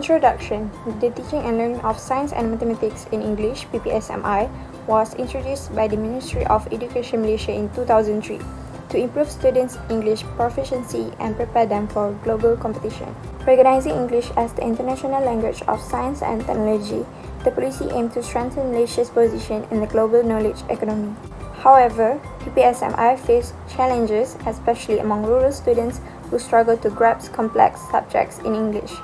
Introduction. The Teaching and Learning of Science and Mathematics in English (PPSMI) was introduced by the Ministry of Education Malaysia in 2003 to improve students' English proficiency and prepare them for global competition. Recognizing English as the international language of science and technology, the policy aimed to strengthen Malaysia's position in the global knowledge economy. However, PPSMI faced challenges, especially among rural students who struggle to grasp complex subjects in English.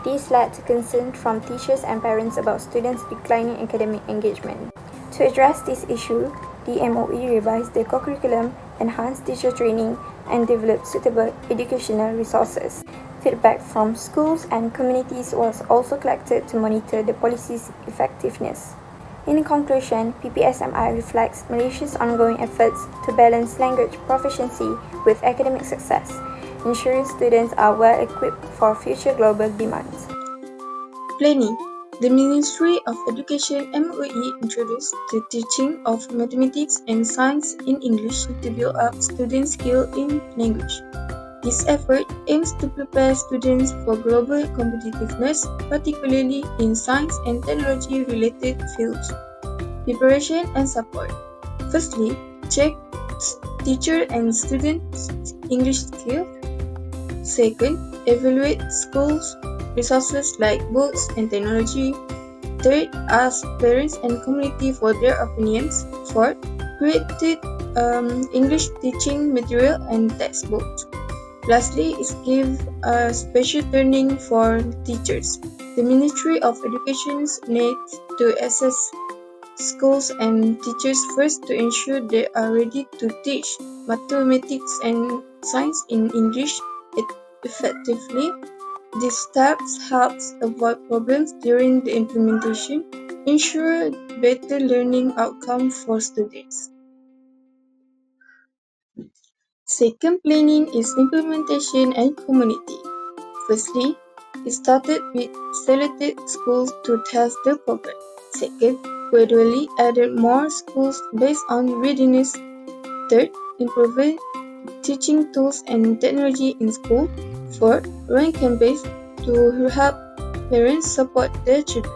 This led to concern from teachers and parents about students' declining academic engagement. To address this issue, the MOE revised the curriculum, enhanced teacher training, and developed suitable educational resources. Feedback from schools and communities was also collected to monitor the policy's effectiveness. In conclusion, PPSMI reflects Malaysia's ongoing efforts to balance language proficiency with academic success, ensuring students are well equipped for future global demands. Planning. The Ministry of Education MOE introduced the teaching of mathematics and science in English to build up student skill in language. This effort aims to prepare students for global competitiveness, particularly in science and technology-related fields. Preparation and support. Firstly, check teacher and students' English skills. Second, evaluate schools' resources like books and technology. Third, ask parents and community for their opinions. Fourth, create English teaching material and textbooks. Lastly, is give special training for teachers. The Ministry of Education needs to assess schools and teachers first to ensure they are ready to teach mathematics and science in English effectively. These steps help avoid problems during the implementation, ensure better learning outcome for students. Second, planning is implementation and community. Firstly, it started with selected schools to test the program. Second, gradually added more schools based on readiness. Third, improved teaching tools and technology in school. Fourth, ran campaigns to help parents support their children.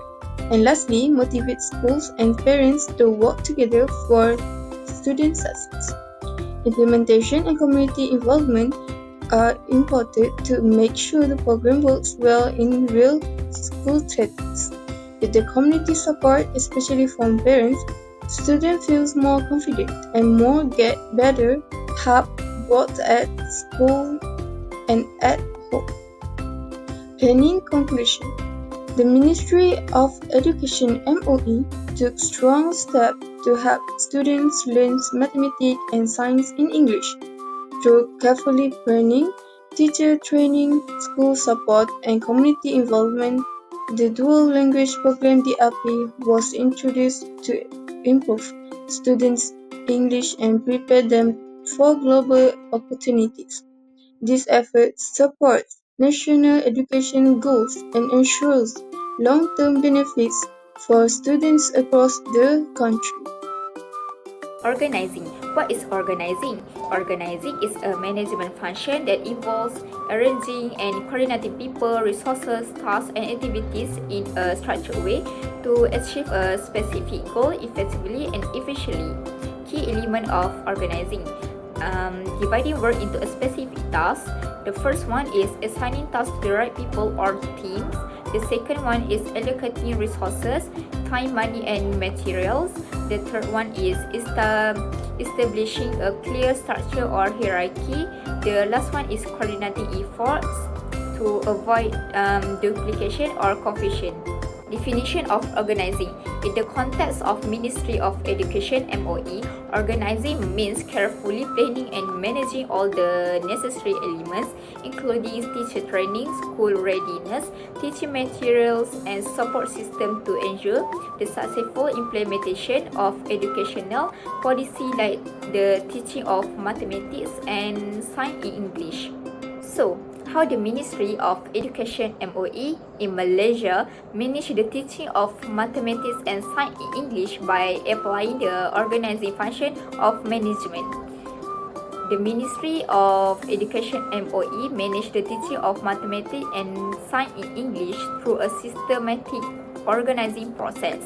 And lastly, motivate schools and parents to work together for student success. Implementation and community involvement are important to make sure the program works well in real school settings. With the community support, especially from parents, students feel more confident and more get better help both at school and at home. Planning conclusion. The Ministry of Education MOE took strong steps to help students learn mathematics and science in English. Through carefully planning, teacher training, school support, and community involvement, the dual language program DAP was introduced to improve students' English and prepare them for global opportunities. This effort supports national education goals and ensures long-term benefits for students across the country. Organizing. What is organizing? Organizing is a management function that involves arranging and coordinating people, resources, tasks, and activities in a structured way to achieve a specific goal effectively and efficiently. Key element of organizing. Dividing work into a specific task. The first one is assigning tasks to the right people or teams. The second one is allocating resources, time, money, and materials. The third one is establishing a clear structure or hierarchy. The last one is coordinating efforts to avoid duplication or confusion. Definition of organizing. In the context of Ministry of Education MOE, organizing means carefully planning and managing all the necessary elements, including teacher training, school readiness, teaching materials, and support system to ensure the successful implementation of educational policy like the teaching of mathematics and science in English. So, how the Ministry of Education MOE in Malaysia manage the teaching of mathematics and science in English by applying the organizing function of management. The Ministry of Education MOE managed the teaching of mathematics and science in English through a systematic organizing process.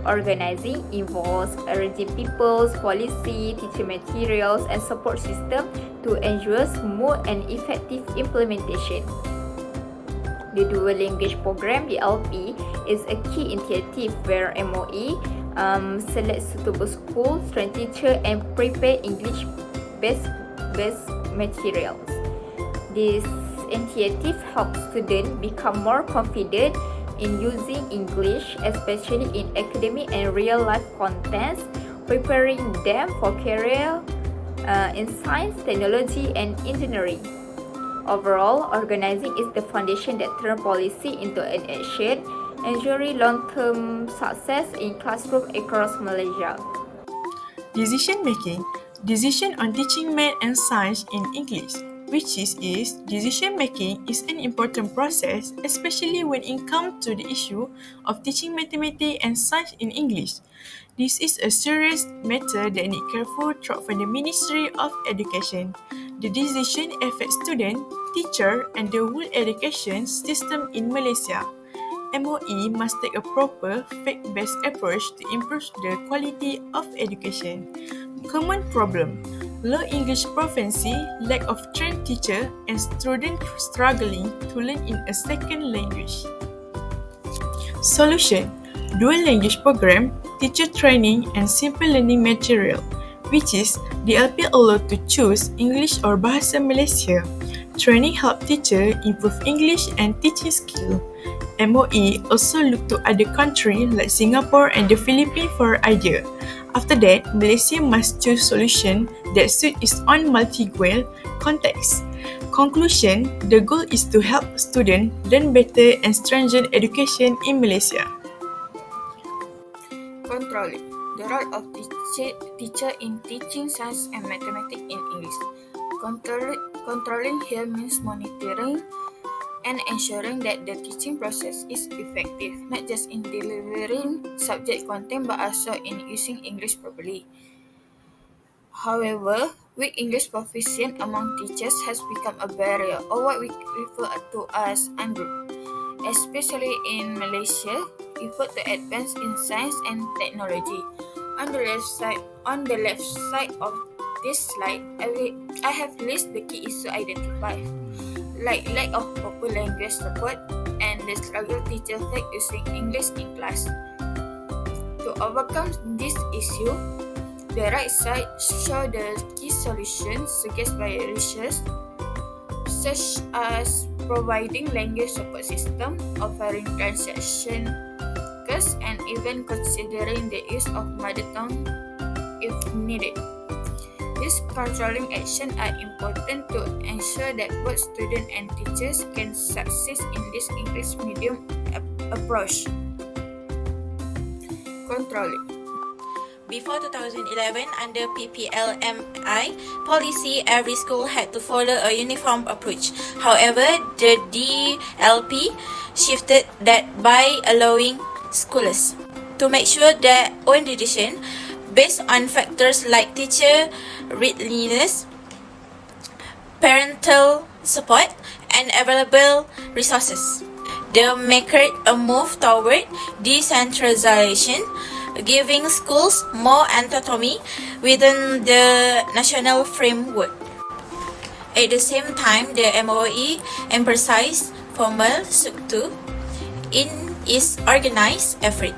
Organizing involves arranging people's policy, teaching materials, and support system to ensure smooth and effective implementation. The Dual Language Program (DLP) is a key initiative where MOE selects suitable schools, train teachers, and prepare English-based materials. This initiative helps students become more confident in using English, especially in academic and real-life contexts, preparing them for career in science, technology, and engineering. Overall, organizing is the foundation that turns policy into an action, ensuring long-term success in classrooms across Malaysia. Decision making. Decision on teaching math and science in English, which is decision making is an important process, especially when it comes to the issue of teaching mathematics and science in English. This is a serious matter that needs careful thought from the Ministry of Education. The decision affects students, teachers, and the whole education system in Malaysia. MOE must take a proper, fact-based approach to improve the quality of education. Common problem: low English proficiency, lack of trained teacher, and students struggling to learn in a second language. Solution: dual language program, teacher training, and simple learning material, which is DLP allowed to choose English or Bahasa Malaysia. Training help teacher improve English and teaching skill. MOE also look to other countries like Singapore and the Philippines for idea. After that, Malaysia must choose solution that suit its own multilingual context. Conclusion: the goal is to help students learn better and strengthen education in Malaysia. Controlling. The role of teacher in teaching science and mathematics in English. Controlling here means monitoring and ensuring that the teaching process is effective, not just in delivering subject content but also in using English properly. However, weak English proficiency among teachers has become a barrier, or what we refer to as ungroup. Especially in Malaysia, effort to advance in science and technology. On the left side of this slide, I have listed the key issues identified, like lack of proper language support and the struggle teachers face using English in class. To overcome this issue, the right side shows the key solutions suggested by research, such as providing language support system, offering translation courses, and even considering the use of mother tongue if needed. These controlling actions are important to ensure that both students and teachers can succeed in this English medium approach. Controlling. Before 2011, under PPLMI policy, every school had to follow a uniform approach. However, the DLP shifted that by allowing schools to make sure their own decision based on factors like teacher readiness, parental support, and available resources. They make a move toward decentralization, giving schools more autonomy within the national framework. At the same time, the MOE emphasized formal structure in its organized effort.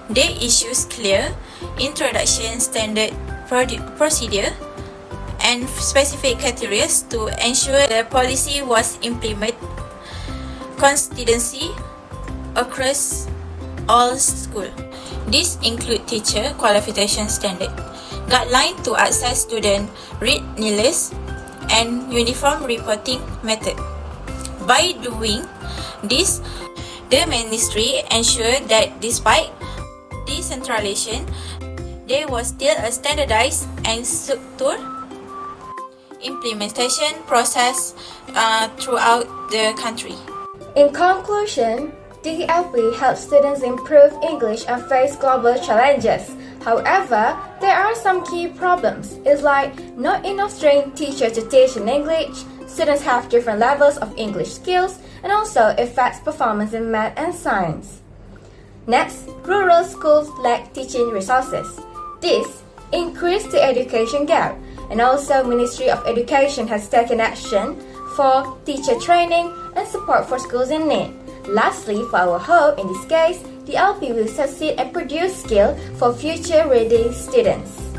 They issues clear introduction standard procedure and specific criteria to ensure the policy was implemented consistently across all schools. These include teacher qualification standard, guideline to assess student readiness, and uniform reporting method. By doing this, the ministry ensured that despite decentralization, there was still a standardized and structured implementation process throughout the country. In conclusion, DLP helps students improve English and face global challenges However, there are some key problems. It's like not enough trained teachers to teach in English, students have different levels of English skills, and also affects performance in math and science. Next, rural schools lack teaching resources. This increased the education gap, and also Ministry of Education has taken action for teacher training and support for schools in need. Lastly, for our hope in this case, the LP will succeed and produce skill for future ready students.